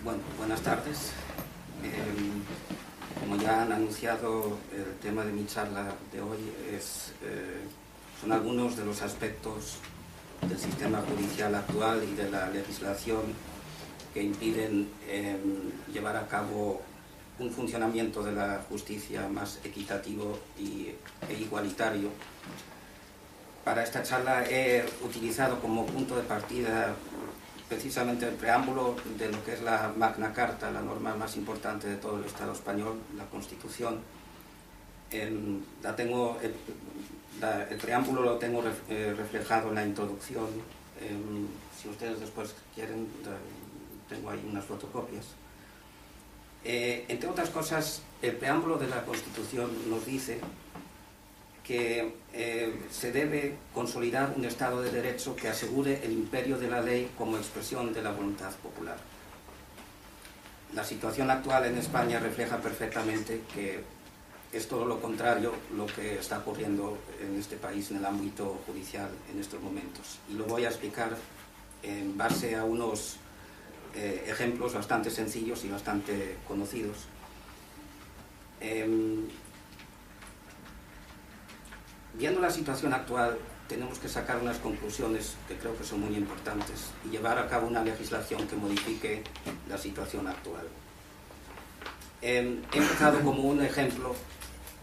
Bueno, buenas tardes. Como ya han anunciado, el tema de mi charla de hoy son algunos de los aspectos del sistema judicial actual y de la legislación que impiden llevar a cabo un funcionamiento de la justicia más equitativo e igualitario. Para esta charla he utilizado como punto de partida precisamente el preámbulo de lo que es la Magna Carta, la norma más importante de todo el Estado español, la Constitución. El preámbulo lo tengo reflejado en la introducción. Si ustedes después quieren, tengo ahí unas fotocopias. Entre otras cosas, el preámbulo de la Constitución nos dice que se debe consolidar un Estado de Derecho que asegure el imperio de la ley como expresión de la voluntad popular. La situación actual en España refleja perfectamente que es todo lo contrario lo que está ocurriendo en este país en el ámbito judicial en estos momentos. Y lo voy a explicar en base a unos ejemplos bastante sencillos y bastante conocidos. Viendo la situación actual, tenemos que sacar unas conclusiones que creo que son muy importantes y llevar a cabo una legislación que modifique la situación actual. He empezado como un ejemplo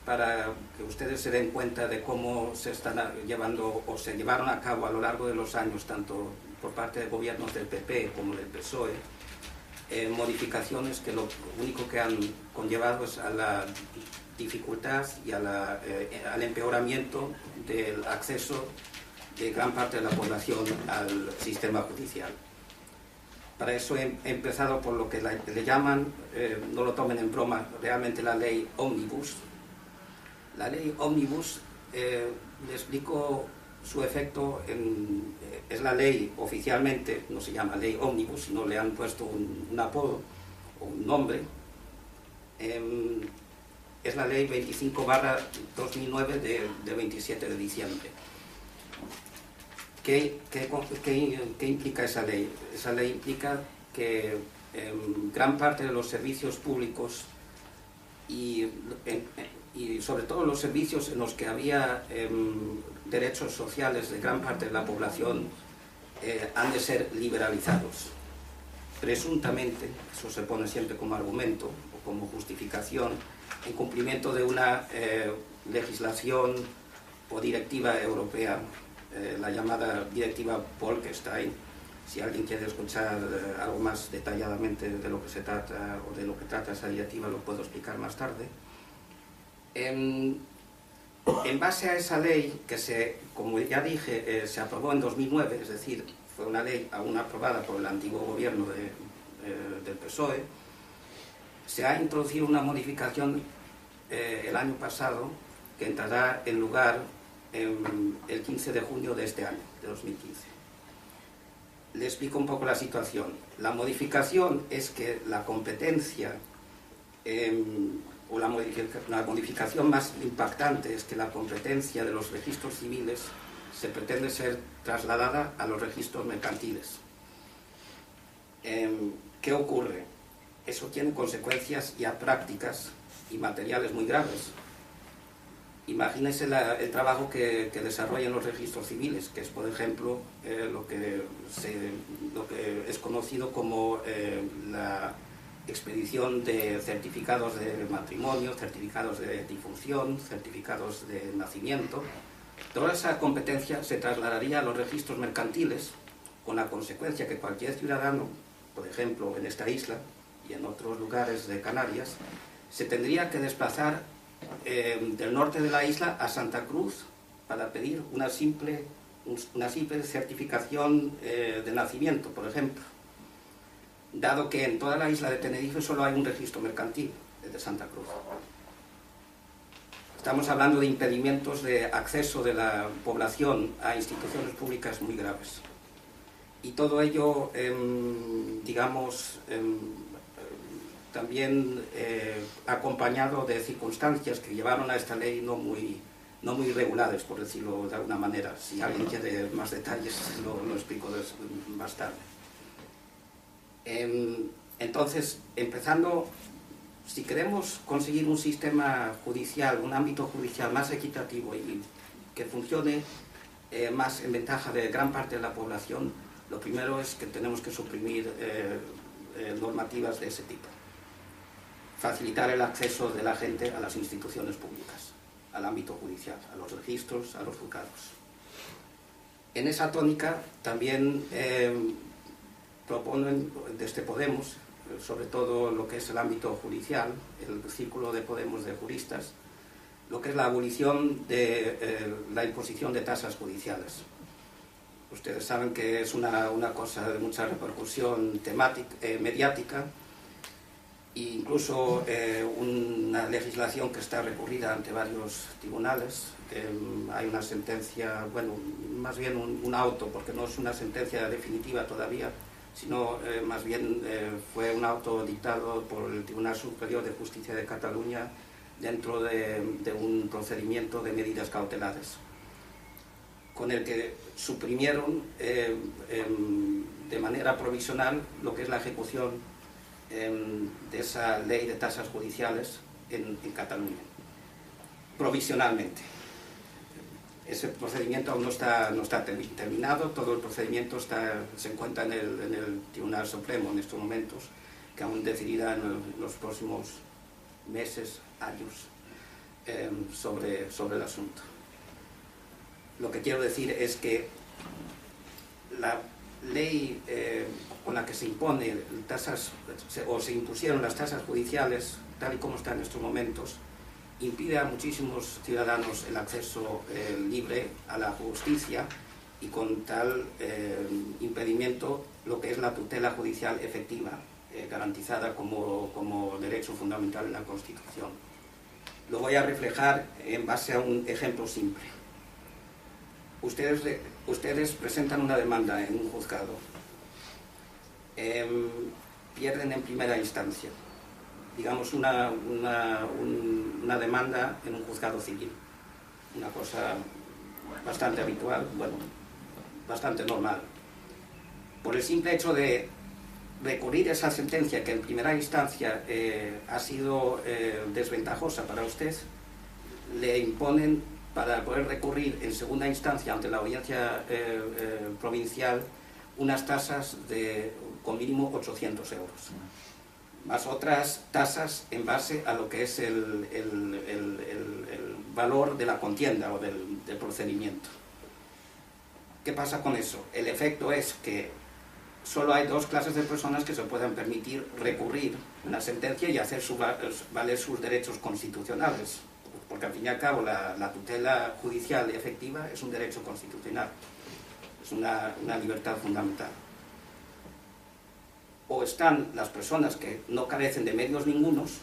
para que ustedes se den cuenta de cómo se están llevando o se llevaron a cabo a lo largo de los años, tanto por parte de gobiernos del PP como del PSOE, modificaciones que lo único que han conllevado es a la dificultad y al empeoramiento del acceso de gran parte de la población al sistema judicial. Para eso he empezado por lo que le llaman, no lo tomen en broma, realmente la ley Ómnibus. La ley Ómnibus, le explico su efecto, es la ley oficialmente, no se llama ley Ómnibus, sino le han puesto un apodo o un nombre. Es la ley 25/2009 de 27 de diciembre. ¿Qué implica esa ley? Esa ley implica que gran parte de los servicios públicos y sobre todo los servicios en los que había derechos sociales de gran parte de la población han de ser liberalizados. Presuntamente, eso se pone siempre como argumento o como justificación, en cumplimiento de una legislación o directiva europea, la llamada directiva Bolkestein. Si alguien quiere escuchar algo más detalladamente de lo que se trata o de lo que trata esa directiva, lo puedo explicar más tarde. En base a esa ley, que como ya dije, se aprobó en 2009, es decir, fue una ley aún aprobada por el antiguo gobierno del PSOE, se ha introducido una modificación el año pasado que entrará en lugar el 15 de junio de este año, de 2015. Le explico un poco la situación. La modificación es que la competencia, o la modificación más impactante es que la competencia de los registros civiles se pretende ser trasladada a los registros mercantiles. ¿Qué ocurre? Eso tiene consecuencias ya prácticas y materiales muy graves. Imagínense el trabajo que desarrollan los registros civiles, que es, por ejemplo, lo que es conocido como la expedición de certificados de matrimonio, certificados de difunción, certificados de nacimiento. Toda esa competencia se trasladaría a los registros mercantiles, con la consecuencia que cualquier ciudadano, por ejemplo, en esta isla y en otros lugares de Canarias, se tendría que desplazar del norte de la isla a Santa Cruz para pedir una simple certificación de nacimiento, por ejemplo, dado que en toda la isla de Tenerife solo hay un registro mercantil, el de Santa Cruz. Estamos hablando de impedimentos de acceso de la población a instituciones públicas muy graves. Y todo ello, digamos, también acompañado de circunstancias que llevaron a esta ley no muy regulares, por decirlo de alguna manera. Si alguien quiere más detalles, lo explico más tarde. En Entonces, empezando, si queremos conseguir un sistema judicial, un ámbito judicial más equitativo y que funcione más en ventaja de gran parte de la población, lo primero es que tenemos que suprimir normativas de ese tipo. Facilitar el acceso de la gente a las instituciones públicas, al ámbito judicial, a los registros, a los juzgados. En esa tónica también proponen desde Podemos, sobre todo lo que es el ámbito judicial, el círculo de Podemos de juristas, lo que es la abolición de la imposición de tasas judiciales. Ustedes saben que es una cosa de mucha repercusión mediática, e incluso una legislación que está recurrida ante varios tribunales. Hay una sentencia, bueno, más bien un auto, porque no es una sentencia definitiva todavía, sino más bien fue un auto dictado por el Tribunal Superior de Justicia de Cataluña dentro de un procedimiento de medidas cautelares, con el que suprimieron de manera provisional lo que es la ejecución de esa ley de tasas judiciales en Cataluña, provisionalmente. Ese procedimiento aún no está terminado, todo el procedimiento se encuentra en el Tribunal Supremo en estos momentos, que aún decidirá en los próximos meses, años, sobre el asunto. Lo que quiero decir es que la ley con la que se imponen tasas, o se impusieron las tasas judiciales, tal y como están en estos momentos, impide a muchísimos ciudadanos el acceso libre a la justicia, y con tal impedimento lo que es la tutela judicial efectiva, garantizada como derecho fundamental en la Constitución. Lo voy a reflejar en base a un ejemplo simple. Ustedes presentan una demanda en un juzgado, pierden en primera instancia, digamos una demanda en un juzgado civil, una cosa bastante habitual, bueno, bastante normal. Por el simple hecho de recurrir esa sentencia que en primera instancia ha sido desventajosa para usted, le imponen, para poder recurrir en segunda instancia ante la audiencia provincial, unas tasas con mínimo 800 euros, más otras tasas en base a lo que es el valor de la contienda o del procedimiento. ¿Qué pasa con eso? El efecto es que solo hay dos clases de personas que se puedan permitir recurrir una sentencia y hacer valer sus derechos constitucionales, porque al fin y al cabo la tutela judicial efectiva es un derecho constitucional, es una libertad fundamental. O están las personas que no carecen de medios ningunos,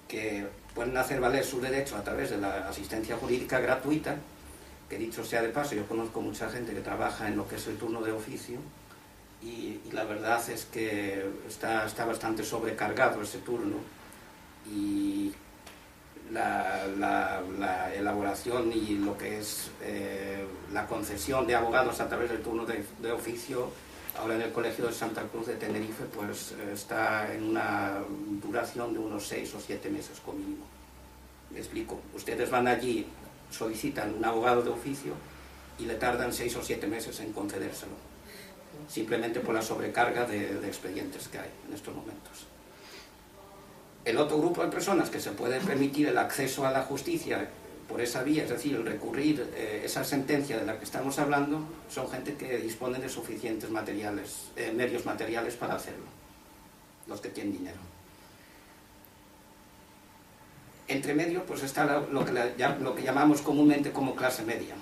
que pueden hacer valer sus derechos a través de la asistencia jurídica gratuita, que dicho sea de paso, yo conozco mucha gente que trabaja en lo que es el turno de oficio, y la verdad es que está bastante sobrecargado ese turno, y la elaboración y lo que es la concesión de abogados a través del turno de oficio, ahora en el Colegio de Santa Cruz de Tenerife, pues está en una duración de unos 6 o 7 meses como mínimo. Me explico, ustedes van allí, solicitan un abogado de oficio y le tardan 6 o 7 meses en concedérselo, simplemente por la sobrecarga de expedientes que hay en estos momentos. El otro grupo de personas que se puede permitir el acceso a la justicia por esa vía, es decir, el recurrir esa sentencia de la que estamos hablando, son gente que disponen de suficientes medios materiales para hacerlo, los que tienen dinero. Entre medio pues está lo que llamamos comúnmente como clase media.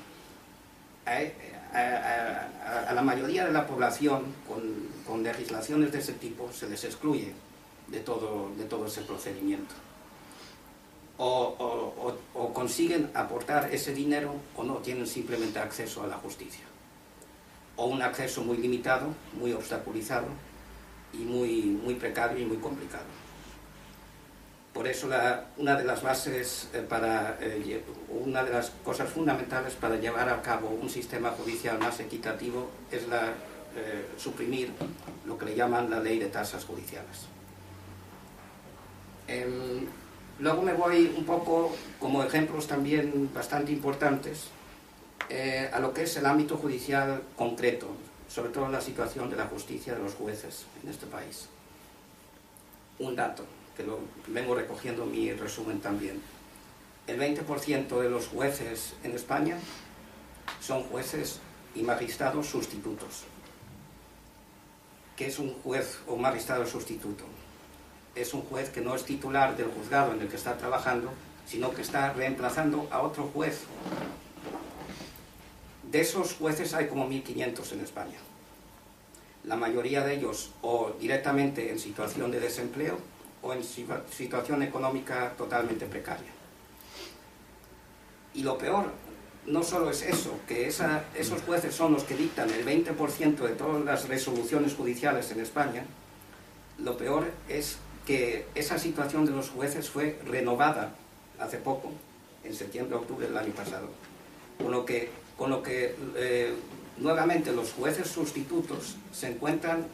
A la mayoría de la población con legislaciones de ese tipo se les excluye de todo ese procedimiento. O consiguen aportar ese dinero o no tienen simplemente acceso a la justicia. O un acceso muy limitado, muy obstaculizado y muy precario y muy complicado. Por eso una de las bases una de las cosas fundamentales para llevar a cabo un sistema judicial más equitativo es suprimir lo que le llaman la ley de tasas judiciales. Luego me voy un poco, como ejemplos también bastante importantes, a lo que es el ámbito judicial concreto, sobre todo la situación de la justicia de los jueces en este país. Un dato, que lo vengo recogiendo en mi resumen también. El 20% de los jueces en España son jueces y magistrados sustitutos. ¿Qué es un juez o magistrado sustituto? Es un juez que no es titular del juzgado en el que está trabajando, sino que está reemplazando a otro juez. De esos jueces hay como 1.500 en España. La mayoría de ellos o directamente en situación de desempleo o en situación económica totalmente precaria. Y lo peor no solo es eso, que esos jueces son los que dictan el 20% de todas las resoluciones judiciales en España. Lo peor es que esa situación de los jueces fue renovada hace poco, en septiembre-octubre del año pasado, con lo que nuevamente los jueces sustitutos se encuentran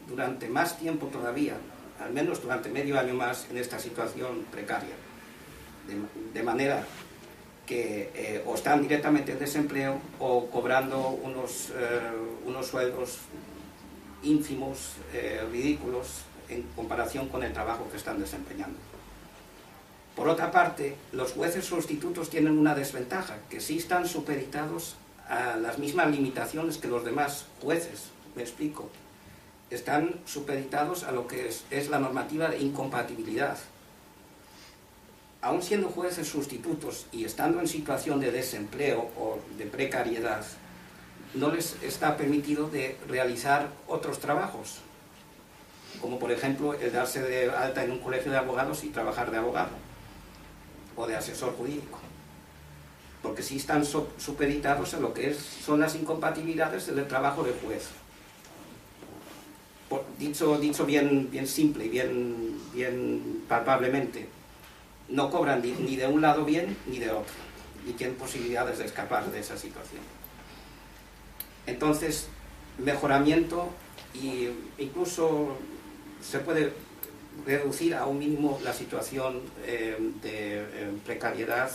durante más tiempo todavía, al menos durante medio año más, en esta situación precaria, de manera que o están directamente en desempleo o cobrando unos sueldos ínfimos, ridículos, en comparación con el trabajo que están desempeñando. Por otra parte, los jueces sustitutos tienen una desventaja, que sí están supeditados a las mismas limitaciones que los demás jueces. Me explico. Están supeditados a lo que es la normativa de incompatibilidad. Aún siendo jueces sustitutos y estando en situación de desempleo o de precariedad, no les está permitido de realizar otros trabajos, como por ejemplo el darse de alta en un colegio de abogados y trabajar de abogado o de asesor jurídico, porque sí están supeditados a lo que son las incompatibilidades del trabajo de juez. Dicho bien simple y bien palpablemente, no cobran ni de un lado bien ni de otro, y tienen posibilidades de escapar de esa situación. Entonces, mejoramiento, e incluso se puede reducir a un mínimo la situación de precariedad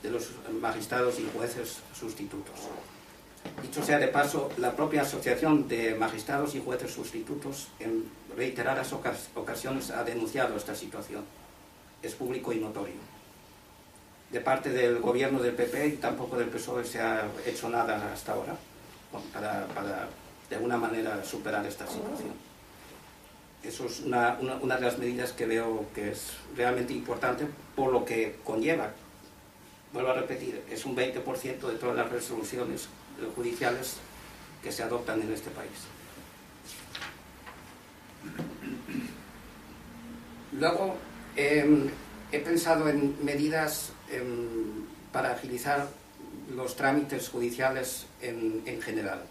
de los magistrados y jueces sustitutos. Dicho sea de paso, la propia Asociación de Magistrados y Jueces Sustitutos en reiteradas ocasiones ha denunciado esta situación. Es público y notorio. De parte del gobierno del PP y tampoco del PSOE se ha hecho nada hasta ahora para de alguna manera superar esta situación. Eso es una de las medidas que veo que es realmente importante por lo que conlleva. Vuelvo a repetir, es un 20% de todas las resoluciones judiciales que se adoptan en este país. Luego, he pensado en medidas para agilizar los trámites judiciales en general.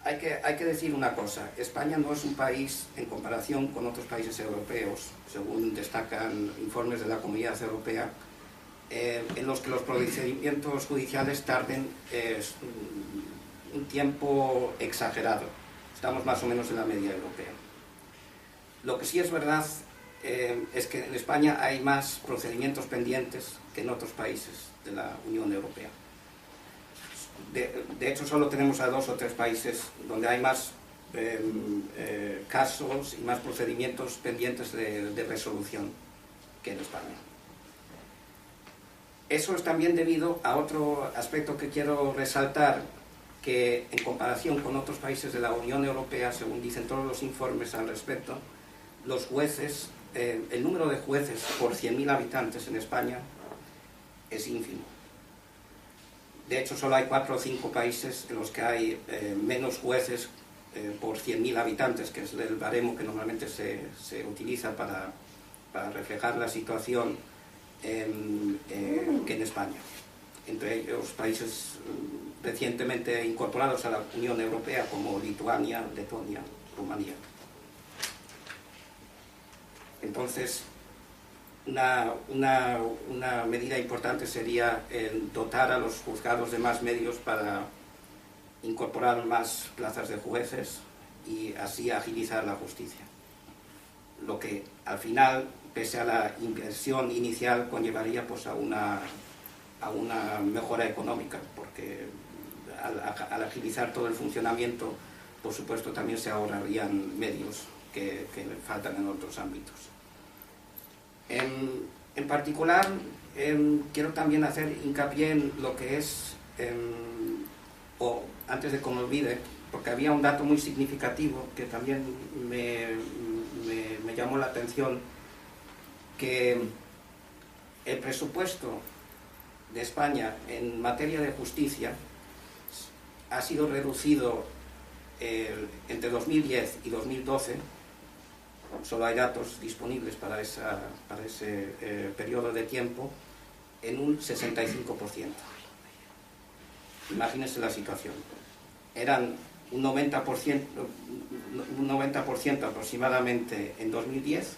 Hay que decir una cosa, España no es un país, en comparación con otros países europeos, según destacan informes de la Comunidad Europea, en los que los procedimientos judiciales tarden un tiempo exagerado. Estamos más o menos en la media europea. Lo que sí es verdad es que en España hay más procedimientos pendientes que en otros países de la Unión Europea. De hecho, solo tenemos a 2 o 3 países donde hay más casos y más procedimientos pendientes de resolución que en España. Eso es también debido a otro aspecto que quiero resaltar, que en comparación con otros países de la Unión Europea, según dicen todos los informes al respecto, los jueces, el número de jueces por 100.000 habitantes en España es ínfimo. De hecho, solo hay 4 o 5 países en los que hay menos jueces por 100.000 habitantes, que es el baremo que normalmente se utiliza para reflejar la situación que en España. Entre ellos países recientemente incorporados a la Unión Europea como Lituania, Letonia, Rumanía. Entonces, una medida importante sería dotar a los juzgados de más medios para incorporar más plazas de jueces y así agilizar la justicia. Lo que al final, pese a la inversión inicial, conllevaría pues, a una mejora económica, porque al agilizar todo el funcionamiento, por supuesto, también se ahorrarían medios que faltan en otros ámbitos. En particular, quiero también hacer hincapié en lo que es, o antes de que me olvide, porque había un dato muy significativo que también me llamó la atención, que el presupuesto de España en materia de justicia ha sido reducido entre 2010 y 2012, solo hay datos disponibles para ese periodo de tiempo, en un 65%. Imagínense la situación. Eran un 90% aproximadamente en 2010,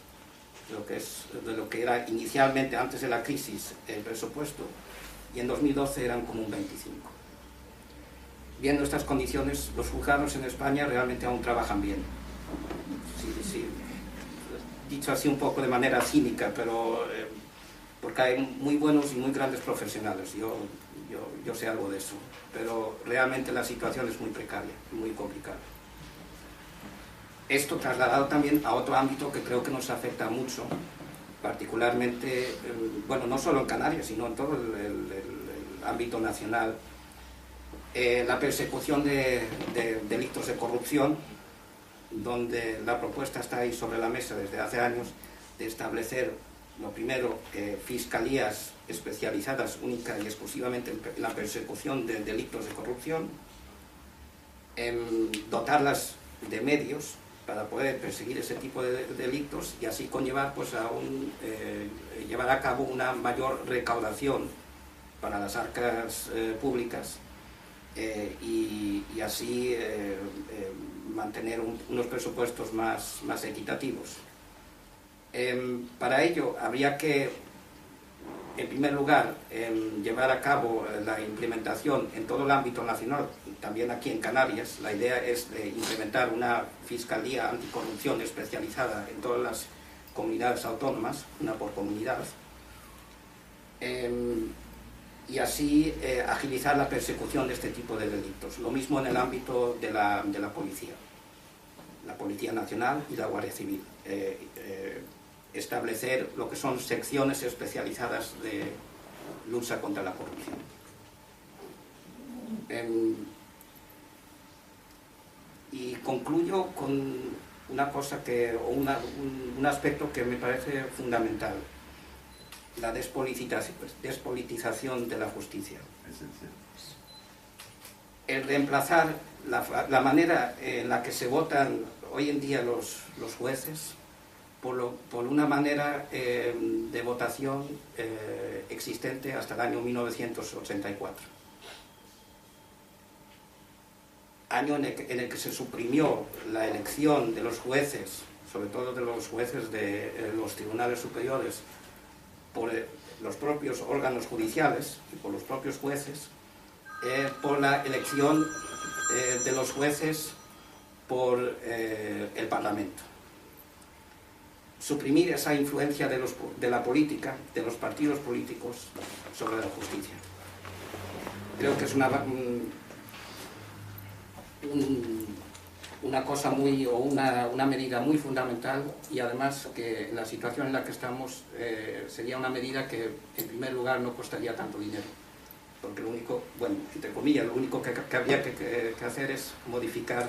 de lo que era inicialmente, antes de la crisis, el presupuesto, y en 2012 eran como un 25%. Viendo estas condiciones, los juzgados en España realmente aún trabajan bien. Sí, dicho así un poco de manera cínica, pero porque hay muy buenos y muy grandes profesionales, yo sé algo de eso, pero realmente la situación es muy precaria, muy complicada. Esto trasladado también a otro ámbito que creo que nos afecta mucho, particularmente, bueno, no solo en Canarias, sino en todo el ámbito nacional, la persecución de delitos de corrupción, donde la propuesta está ahí sobre la mesa desde hace años, de establecer, lo primero, fiscalías especializadas única y exclusivamente en la persecución de delitos de corrupción, dotarlas de medios para poder perseguir ese tipo de delitos y así conllevar pues, llevar a cabo una mayor recaudación para las arcas públicas y así mantener unos presupuestos más equitativos. Para ello habría que, en primer lugar, llevar a cabo la implementación en todo el ámbito nacional, también aquí en Canarias. La idea es de implementar una fiscalía anticorrupción especializada en todas las comunidades autónomas, una por comunidad, y así agilizar la persecución de este tipo de delitos. Lo mismo en el ámbito de la Policía Nacional y la Guardia Civil. Establecer lo que son secciones especializadas de lucha contra la corrupción. Y concluyo con una cosa un aspecto que me parece fundamental: la despolitización de la justicia. El reemplazar la manera en la que se votan hoy en día los jueces por una manera de votación existente hasta el año 1984. Año en el que se suprimió la elección de los jueces, sobre todo de los jueces de los tribunales superiores, por los propios órganos judiciales y por los propios jueces, por la elección de los jueces por el Parlamento. Suprimir esa influencia de la política, de los partidos políticos sobre la justicia. Creo que es una cosa una medida muy fundamental, y además que en la situación en la que estamos sería una medida que en primer lugar no costaría tanto dinero, porque lo único, bueno, entre comillas, lo único que habría que hacer es modificar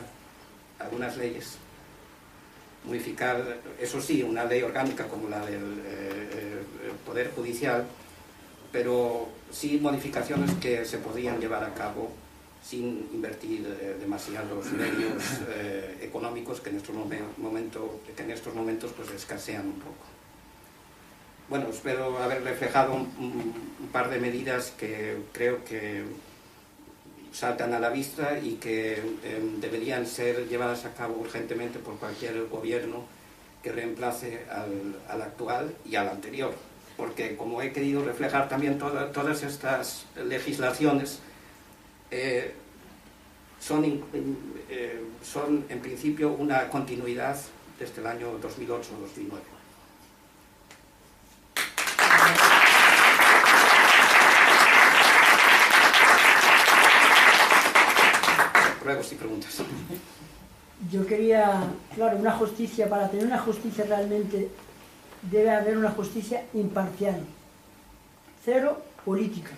algunas leyes, modificar, eso sí, una ley orgánica como la del Poder Judicial, pero sí modificaciones que se podrían llevar a cabo sin invertir demasiados medios económicos que en estos momentos pues escasean un poco. Bueno, espero haber reflejado un par de medidas que creo que saltan a la vista y que deberían ser llevadas a cabo urgentemente por cualquier gobierno que reemplace al actual y al anterior, porque como he querido reflejar también todas estas legislaciones, son en principio una continuidad desde el año 2008-2009. Ruegos y preguntas. Yo quería, claro, una justicia, para tener una justicia realmente debe haber una justicia imparcial, cero política,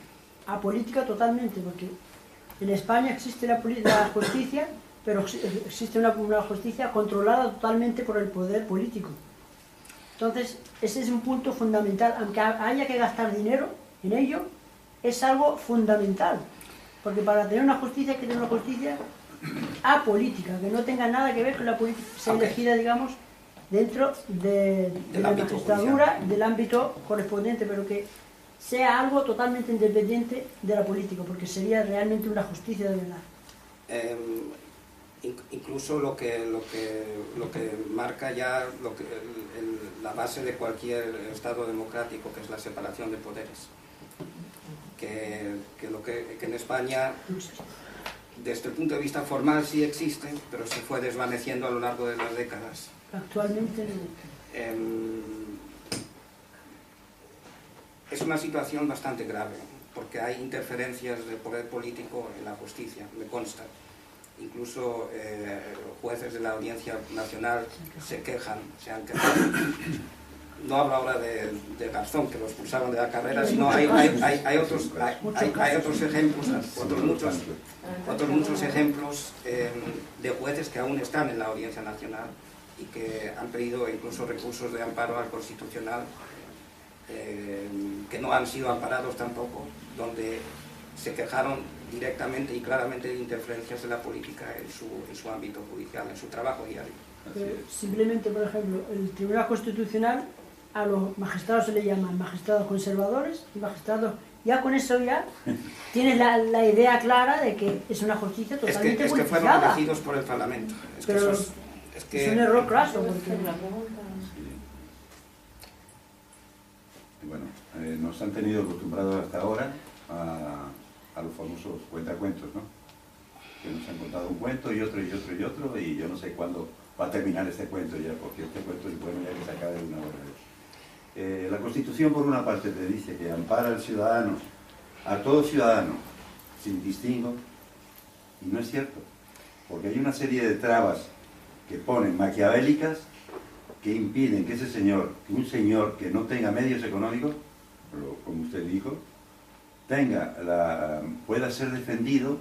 apolítica totalmente, porque en España existe la justicia, pero existe una justicia controlada totalmente por el poder político. Entonces, ese es un punto fundamental, aunque haya que gastar dinero en ello, es algo fundamental, porque para tener una justicia hay que tener una justicia apolítica, que no tenga nada que ver con la política, sea elegida, digamos, dentro de la magistratura, del ámbito correspondiente, pero que sea algo totalmente independiente de la política, porque sería realmente una justicia de verdad. Incluso lo que marca ya la base de cualquier Estado democrático, que es la separación de poderes, que en España, desde el punto de vista formal sí existe, pero se fue desvaneciendo a lo largo de las décadas. Actualmente no. Es una situación bastante grave, porque hay interferencias del poder político en la justicia, me consta. Incluso jueces de la Audiencia Nacional se han quejado. No hablo ahora de Garzón, que lo expulsaron de la carrera, sino hay otros ejemplos, otros muchos ejemplos de jueces que aún están en la Audiencia Nacional y que han pedido incluso recursos de amparo al Constitucional, que no han sido amparados tampoco, donde se quejaron directamente y claramente de interferencias de la política en su ámbito judicial, en su trabajo diario. Simplemente, por ejemplo, el Tribunal Constitucional, a los magistrados se le llaman magistrados conservadores y magistrados, ya con eso ya tienes la idea clara de que es una justicia totalmente politizada. Es que fueron elegidos por el Parlamento. Es un error craso, porque... Bueno, nos han tenido acostumbrados hasta ahora a los famosos cuentacuentos, ¿no? Que nos han contado un cuento y otro y otro y otro, y yo no sé cuándo va a terminar este cuento ya, porque este cuento es bueno ya que se acabe de una hora. La Constitución, por una parte, te dice que ampara al ciudadano, a todo ciudadano, sin distingo, y no es cierto, porque hay una serie de trabas que ponen maquiavélicas que impiden que un señor que no tenga medios económicos, como usted dijo, pueda ser defendido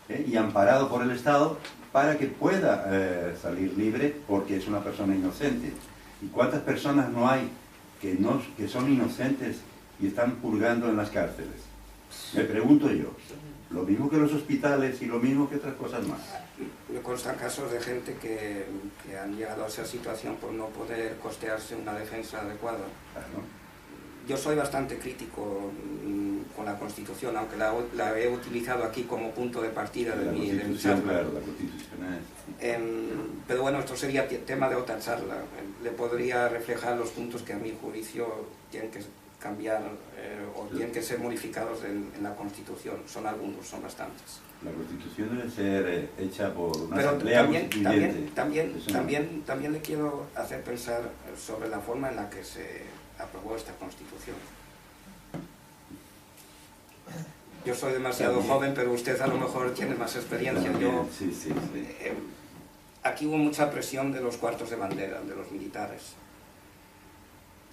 y amparado por el Estado para que pueda salir libre porque es una persona inocente. ¿Y cuántas personas no hay que son inocentes y están purgando en las cárceles? Me pregunto yo. Lo mismo que los hospitales y lo mismo que otras cosas más. Me constan casos de gente que han llegado a esa situación por no poder costearse una defensa adecuada. Claro. Yo soy bastante crítico con la Constitución, aunque la he utilizado aquí como punto de partida de mi charla. Claro, la Constitución es... pero bueno, esto sería tema de otra charla. Le podría reflejar los puntos que a mi juicio tienen que cambiar o tienen que ser modificados en la Constitución. Son algunos, son bastantes. La Constitución debe ser hecha por una Pero asamblea constituyente. también le quiero hacer pensar sobre la forma en la que se aprobó esta Constitución. Yo soy demasiado joven, pero usted a lo mejor tiene más experiencia. Sí. Aquí hubo mucha presión de los cuartos de bandera, de los militares,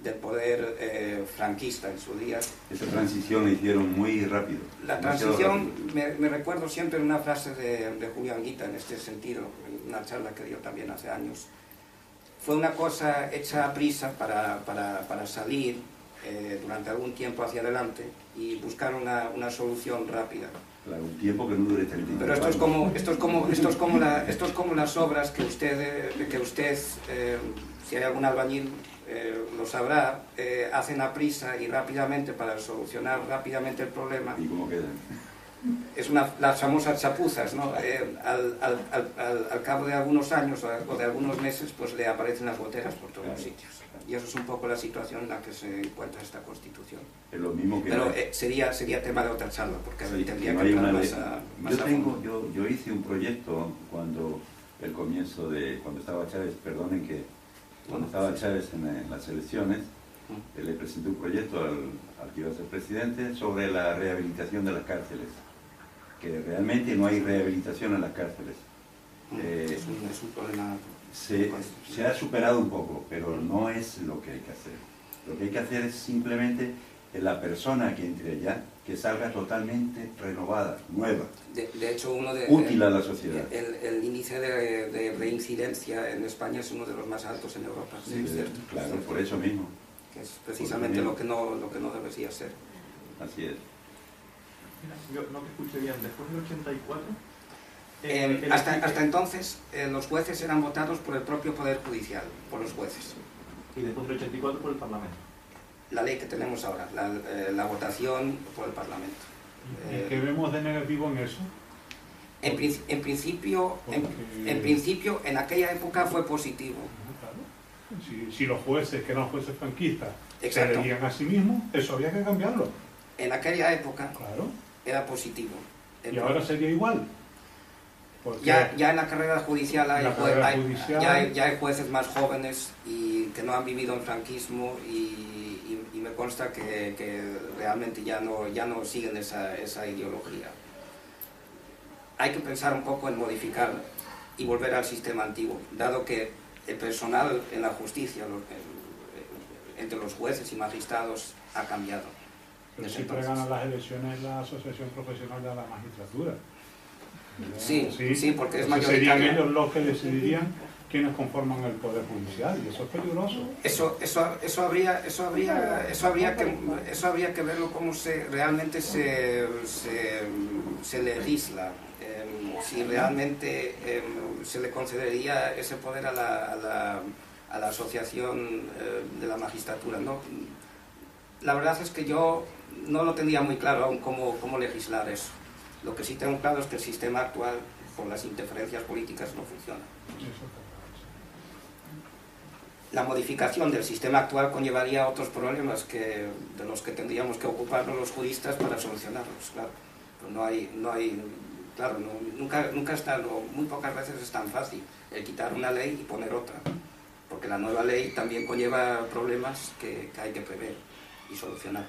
del poder franquista en su día. Esa transición la hicieron muy rápido. La transición, me recuerdo siempre una frase de Julio Anguita en este sentido, en una charla que dio también hace años. Fue una cosa hecha a prisa para salir durante algún tiempo hacia adelante y buscar una solución rápida. Claro, un tiempo que no dure 30 Pero esto es como las obras que usted si hay algún albañil lo sabrá, hacen a prisa y rápidamente para solucionar rápidamente el problema. ¿Y cómo quedan? las famosas chapuzas, ¿no? Al cabo de algunos años o de algunos meses, pues le aparecen las goteras por todos los sitios. Y eso es un poco la situación en la que se encuentra esta Constitución. Es lo mismo que... Pero sería tema de otra charla, porque sí, tendría no que entrar más a fondo. Yo hice un proyecto cuando estaba Chávez, perdonen que cuando estaba Chávez en las elecciones, le presenté un proyecto al que iba a ser presidente sobre la rehabilitación de las cárceles, que realmente no hay rehabilitación en las cárceles. Es un problema. Se ha superado un poco, pero no es lo que hay que hacer. Lo que hay que hacer es simplemente la persona que entre allá, que salga totalmente renovada, nueva, de hecho, útil a la sociedad. El índice de reincidencia en España es uno de los más altos en Europa. Sí, es cierto, claro, por eso mismo. Que es precisamente lo que no debería ser. Así es. Yo no te escuché bien. Después del 84... hasta entonces los jueces eran votados por el propio Poder Judicial, por los jueces. Y después del 84 por el Parlamento. La ley que tenemos ahora, la votación por el Parlamento. ¿Y qué vemos de negativo en eso? En principio, en aquella época fue positivo. Claro. Si los jueces, que eran jueces franquistas, Exacto, se elegían a sí mismos, eso había que cambiarlo. en aquella época Claro. era positivo. Y ahora sería igual. Ya en la carrera judicial ya hay jueces más jóvenes y que no han vivido en franquismo y me consta que realmente ya no siguen esa ideología. Hay que pensar un poco en modificar y volver al sistema antiguo, dado que el personal en la justicia, entre los jueces y magistrados, ha cambiado. Pero siempre gana las elecciones la Asociación Profesional de la Magistratura. Sí, porque es mayoritaria. Serían ellos los que decidirían quiénes conforman el Poder Judicial, y eso es peligroso. Eso habría que verlo cómo realmente se legisla, si realmente se le concedería ese poder a la Asociación de la Magistratura, ¿no? La verdad es que yo no lo tendría muy claro aún cómo legislar eso. Lo que sí tengo claro es que el sistema actual, por las interferencias políticas, no funciona. La modificación del sistema actual conllevaría otros problemas de los que tendríamos que ocuparnos los juristas para solucionarlos, claro. Pero nunca está, muy pocas veces es tan fácil el quitar una ley y poner otra, porque la nueva ley también conlleva problemas que hay que prever y solucionar.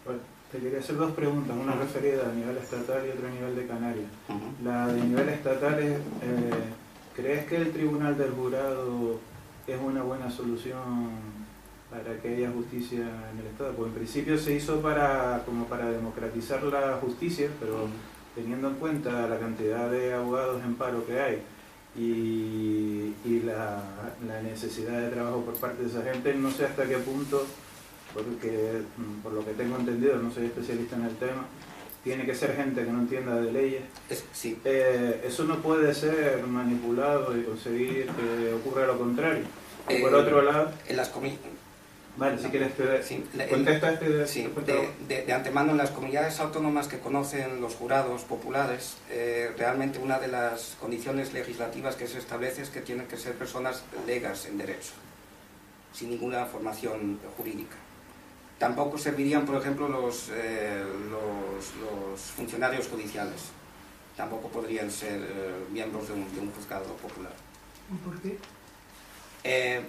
Bueno, te quería hacer dos preguntas, una referida a nivel estatal y otra a nivel de Canarias. La de nivel estatal es, ¿crees que el Tribunal del Jurado es una buena solución para que haya justicia en el Estado? Pues en principio se hizo como para democratizar la justicia, pero teniendo en cuenta la cantidad de abogados en paro que hay y la necesidad de trabajo por parte de esa gente, no sé hasta qué punto, porque por lo que tengo entendido, no soy especialista en el tema, tiene que ser gente que no entienda de leyes. Sí. Eso no puede ser manipulado y conseguir que ocurra lo contrario. Por otro lado... En las Vale, si quieres contesta de antemano, en las comunidades autónomas que conocen los jurados populares, realmente una de las condiciones legislativas que se establece es que tienen que ser personas legas en derecho, sin ninguna formación jurídica. Tampoco servirían, por ejemplo, los funcionarios judiciales. Tampoco podrían ser miembros de un juzgado popular. ¿Y por qué?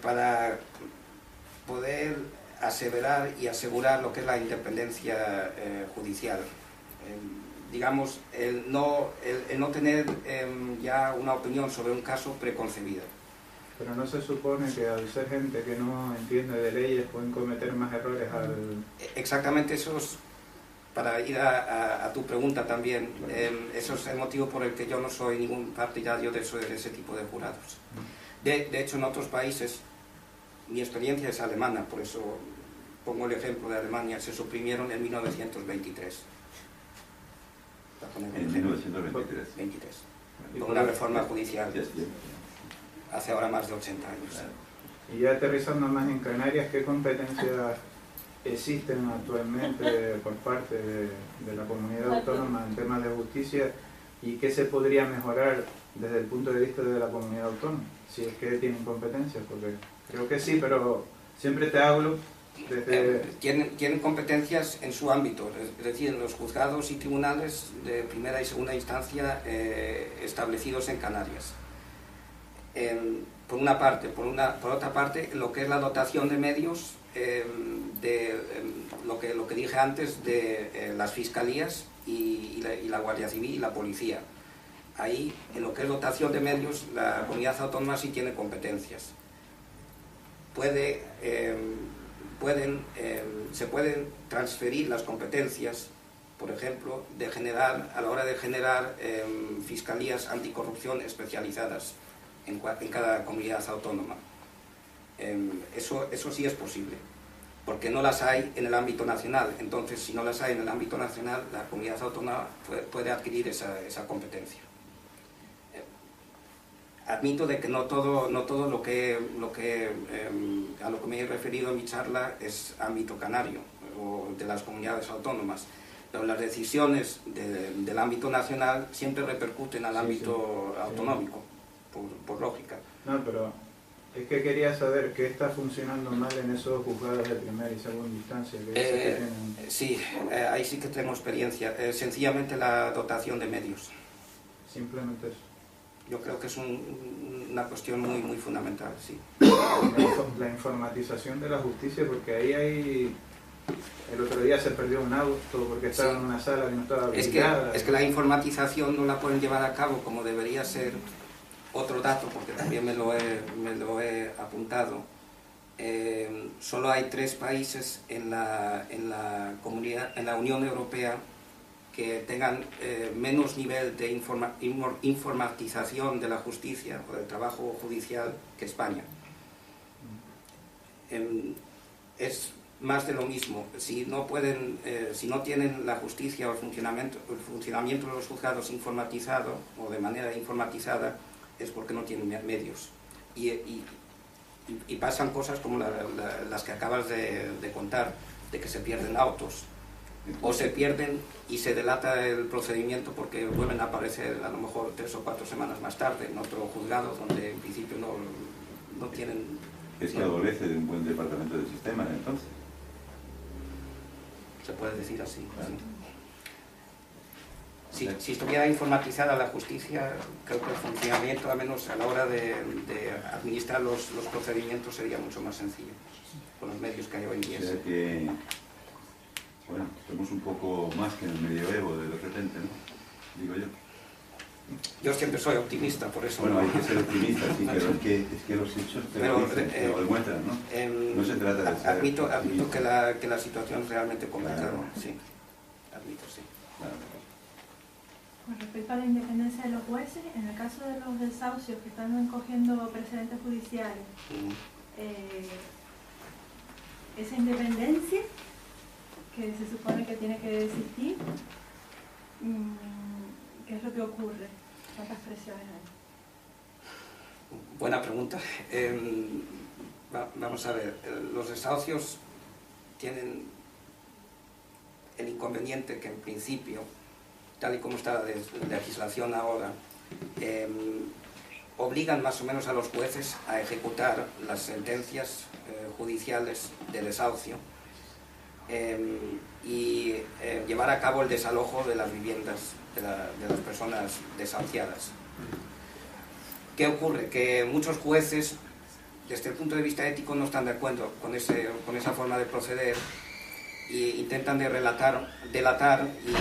Para poder aseverar y asegurar lo que es la independencia judicial. Digamos, el no tener ya una opinión sobre un caso preconcebida. Pero no se supone que al ser gente que no entiende de leyes pueden cometer más errores Exactamente, eso es, para ir a tu pregunta también, eso es el motivo por el que yo no soy ningún partidario de ese tipo de jurados. De hecho, en otros países, mi experiencia es alemana, por eso pongo el ejemplo de Alemania, se suprimieron en 1923. En 1923. Con una reforma judicial. Hace ahora más de 80 años. Y ya aterrizando más en Canarias, ¿qué competencias existen actualmente por parte de la comunidad autónoma en temas de justicia y qué se podría mejorar desde el punto de vista de la comunidad autónoma, si es que tienen competencias, porque creo que sí, pero siempre te hablo desde... Tienen competencias en su ámbito, es decir, en los juzgados y tribunales de primera y segunda instancia establecidos en Canarias. Por una parte. Por otra parte, lo que es la dotación de medios, lo que dije antes de las fiscalías y la Guardia Civil y la policía. Ahí, en lo que es dotación de medios, la comunidad autónoma sí tiene competencias. Se pueden transferir las competencias, por ejemplo, a la hora de generar fiscalías anticorrupción especializadas en cada comunidad autónoma. Eso sí es posible, porque no las hay en el ámbito nacional. Entonces, si no las hay en el ámbito nacional, la comunidad autónoma puede adquirir esa competencia. Admito de que no todo a lo que me he referido en mi charla es ámbito canario o de las comunidades autónomas, pero las decisiones del ámbito nacional siempre repercuten al ámbito autonómico, por lógica. No, pero es que quería saber qué está funcionando mal en esos juzgados de primera y segunda instancia. Sí, ahí sí que tengo experiencia. Sencillamente la dotación de medios. Simplemente eso. Yo creo que es una cuestión muy fundamental, sí. La informatización de la justicia, porque ahí hay... El otro día se perdió un auto porque estaba en una sala que no estaba habilitada. Es que la informatización no la pueden llevar a cabo como debería ser. Otro dato, porque también me lo he apuntado. Solo hay 3 países en la Unión Europea que tengan menos nivel de informatización de la justicia o del trabajo judicial que España. Es más de lo mismo. Si no tienen la justicia o el funcionamiento de los juzgados informatizado o de manera informatizada, es porque no tienen medios. Y pasan cosas como las que acabas de contar, de que se pierden autos, o se pierden y se delata el procedimiento porque vuelven a aparecer a lo mejor 3 o 4 semanas más tarde en otro juzgado donde en principio no tienen... Es que adolece de un buen departamento de sistemas, entonces. Se puede decir así. Claro. Si estuviera informatizada la justicia, creo que el funcionamiento, al menos a la hora de administrar los procedimientos, sería mucho más sencillo, con los medios que hay hoy en día. O sea que, bueno, somos un poco más que en el medioevo de repente, ¿no? Digo yo. Yo siempre soy optimista, por eso... Bueno, hay que ser optimista, sí, pero es que los hechos te lo dicen, te lo demuestran, ¿no? No se trata de ser admito optimista. que la situación es realmente complicada, Claro. sí. Admito, sí. Claro. Con respecto a la independencia de los jueces, en el caso de los desahucios que están cogiendo precedentes judiciales, esa independencia que se supone que tiene que existir, ¿qué es lo que ocurre? ¿Cuántas presiones hay? Buena pregunta. Vamos a ver, los desahucios tienen el inconveniente que en principio, tal y como está la legislación ahora, obligan más o menos a los jueces a ejecutar las sentencias judiciales de desahucio y llevar a cabo el desalojo de las viviendas de las personas desahuciadas. ¿Qué ocurre? Que muchos jueces, desde el punto de vista ético, no están de acuerdo con esa forma de proceder e intentan delatar y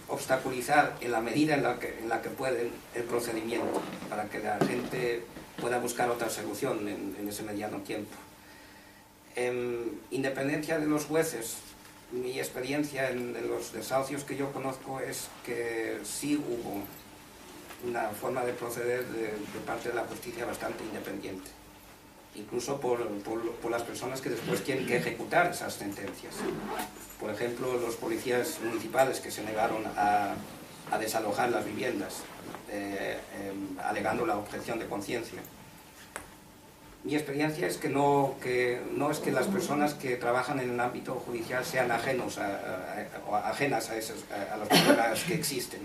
obstaculizar en la medida en la que pueden el procedimiento para que la gente pueda buscar otra solución en ese mediano tiempo. Independencia de los jueces, mi experiencia en los desahucios que yo conozco es que sí hubo una forma de proceder de parte de la justicia bastante independiente, incluso por las personas que después tienen que ejecutar esas sentencias. Por ejemplo, los policías municipales que se negaron a desalojar las viviendas, alegando la objeción de conciencia. Mi experiencia es que no es que las personas que trabajan en el ámbito judicial sean ajenas a los problemas que existen.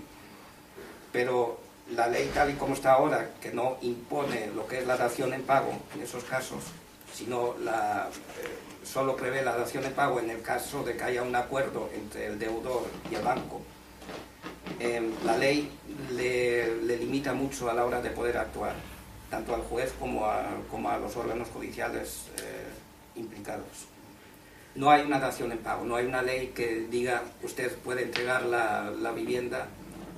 Pero la ley tal y como está ahora, que no impone lo que es la dación en pago en esos casos, sino solo prevé la dación en pago en el caso de que haya un acuerdo entre el deudor y el banco, la ley le limita mucho a la hora de poder actuar, tanto al juez como a los órganos judiciales implicados. No hay una dación en pago, no hay una ley que diga usted puede entregar la vivienda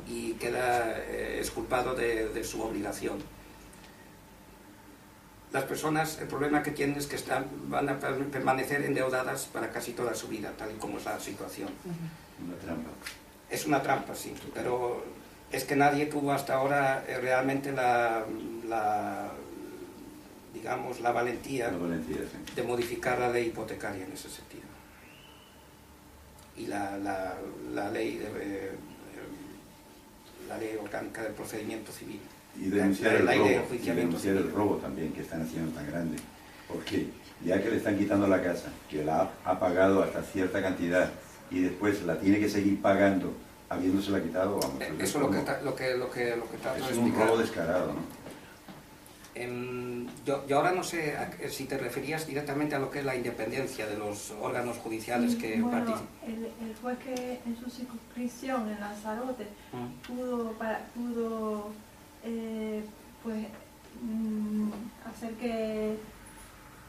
y queda exculpado de su obligación. Las personas, el problema que tienen es que van a permanecer endeudadas para casi toda su vida, tal y como es la situación. Una trampa. Es una trampa, sí, pero es que nadie tuvo hasta ahora realmente digamos, la valentía Sí. de modificar la ley hipotecaria en ese sentido. Y la ley orgánica del procedimiento civil. Y denunciar La ley de el enjuiciamiento robo, civil. el robo también que están haciendo tan grande. Porque ya que le están quitando la casa, que la ha pagado hasta cierta cantidad y después la tiene que seguir pagando habiéndosela quitado, vamos. Eso es lo que trato de Es un explicar. robo descarado, ¿no? Yo ahora no sé si te referías directamente a lo que es la independencia de los órganos judiciales que bueno, participan. el juez que en su circunscripción en Lanzarote pudo pues hacer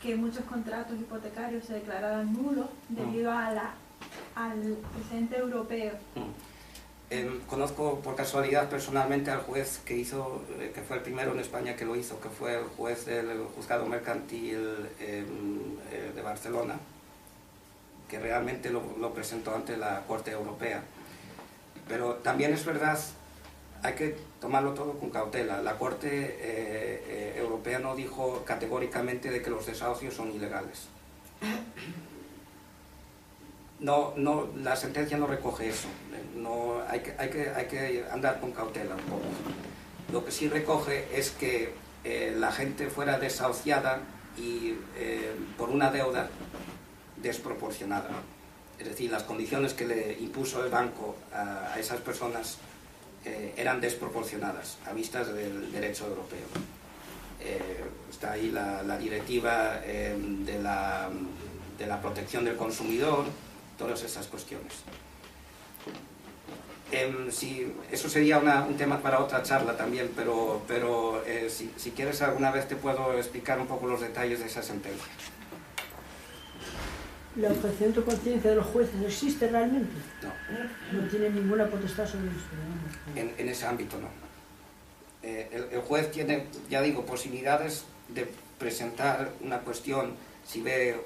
que muchos contratos hipotecarios se declararan nulos debido al precedente europeo. Conozco por casualidad personalmente al juez que fue el primero en España que lo hizo, que fue el juez del juzgado mercantil de Barcelona, que realmente lo presentó ante la Corte Europea. Pero también es verdad, hay que tomarlo todo con cautela. La Corte Europea no dijo categóricamente de que los desahucios son ilegales. No, la sentencia no recoge eso. Hay que andar con cautela un poco. Lo que sí recoge es que la gente fuera desahuciada y por una deuda desproporcionada. Es decir, las condiciones que le impuso el banco a esas personas eran desproporcionadas a vistas del derecho europeo. Está ahí la directiva de la protección del consumidor, todas esas cuestiones. Sí, eso sería un tema para otra charla también, pero si quieres alguna vez te puedo explicar un poco los detalles de esa sentencia. ¿La objeción de conciencia de los jueces existe realmente? No. No tiene ninguna potestad sobre eso. En ese ámbito no. El juez tiene, ya digo, posibilidades de presentar una cuestión si ve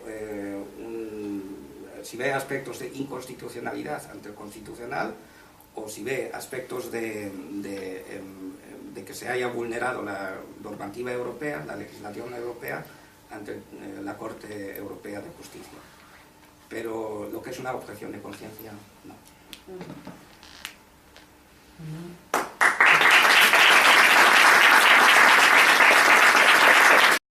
aspectos de inconstitucionalidad ante el Constitucional, o si ve aspectos de que se haya vulnerado la normativa europea, la legislación europea, ante la Corte Europea de Justicia. Pero lo que es una objeción de conciencia, no.